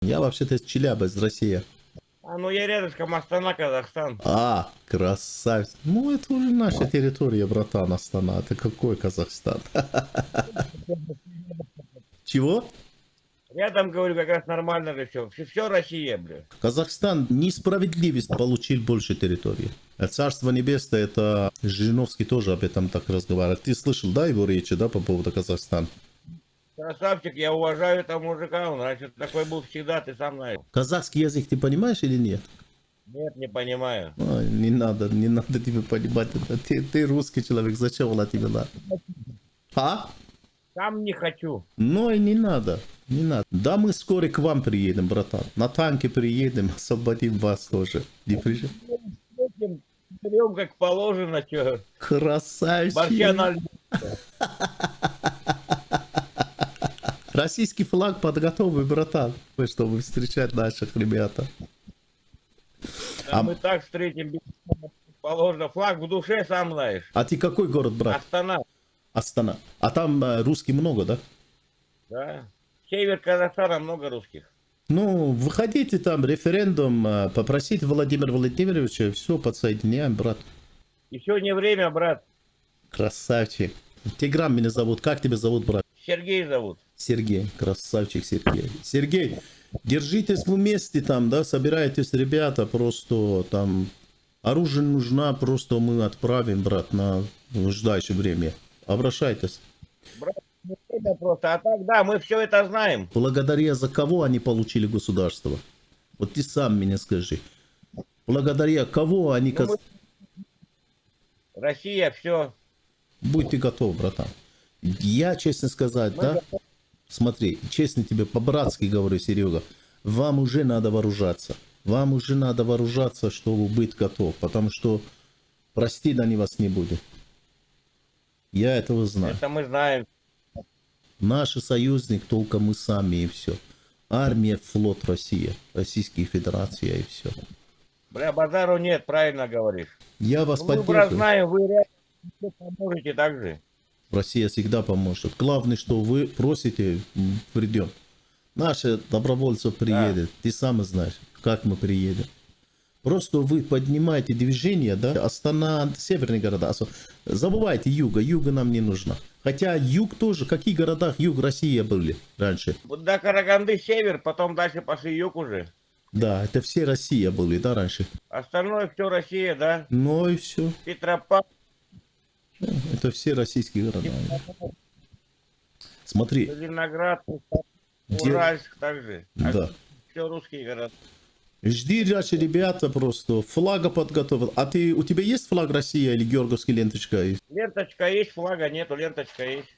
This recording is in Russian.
Я вообще-то из Челябинска, из России. А ну я рядышком, Астана, Казахстан. А, красавец. Ну, это уже наша территория, братан, Астана. Это какой Казахстан? Чего? Рядом, говорю, как раз нормально же все. Все Россия, бля. Казахстан несправедливость получил больше территории. Царство Небесное, это Жириновский тоже об этом так разговаривает. Ты слышал, да, его речи, да, по поводу Казахстана? Красавчик, я уважаю этого мужика, он, значит, такой был всегда, ты сам знаешь. Казахский язык ты понимаешь или нет? Нет, не понимаю. Ой, не надо тебе понимать это. Ты русский человек, зачем она тебе надо? А? Сам не хочу. Ну и не надо, не надо. Да мы скоро к вам приедем, братан. На танке приедем, освободим вас тоже. Не приезжай. Берем как положено, что. Красавчик. Борща на льду. Российский флаг подготовый, братан, чтобы встречать наших ребят. А мы так встретим, без положено. Флаг в душе, сам знаешь. А ты какой город, брат? Астана. Астана. А там русских много, да? Да. Север Казахстана много русских. Ну, выходите там, референдум, попросите Владимира Владимировича, все, подсоединяем, брат. Еще не время, брат. Красавчик. Тигран меня зовут. Как тебя зовут, брат? Сергей зовут. Сергей. Красавчик Сергей. Сергей, держитесь вместе там, да, собирайтесь, ребята, просто там оружие нужно, просто мы отправим, брат, на нуждающее время. Обращайтесь. Брат, не время просто. А так, да, мы все это знаем. Благодаря за кого они получили государство? Вот ты сам мне скажи. Благодаря кого они... Ну, Россия, все. Будьте готовы, братан. Я, честно сказать, да? Смотри, честно тебе, по-братски говорю, Серега. Вам уже надо вооружаться. Вам уже надо вооружаться, чтобы быть готов. Потому что простить они вас не будет. Я этого знаю. Это мы знаем. Наши союзники только мы сами и все. Армия, флот Россия, Российская Федерация и все. Бля, базару нет, правильно говоришь. Я вас Ну, мы, брат, поддерживаю. знаем, вы реально поможете так же. Россия всегда поможет. Главное, что вы просите, придем. Наши добровольцы приедут. Ты сам знаешь, как мы приедем. Просто вы поднимаете движение, да, Астана, северные города. Забывайте юга, юга нам не нужно. Хотя юг тоже, в каких городах юг России были раньше? Вот до Караганды север, потом дальше пошли юг уже. Да, это все Россия были, да, раньше? Остальное все Россия, да. Ну и все. Петропавл. Это все российские города. Смотри. Зеленоград, Уральск также. Да. Все русские города. Жди, дальше, ребята, просто флага подготовил. А у тебя есть флаг России или георгиевская ленточка? Ленточка есть, флага нету, ленточка есть.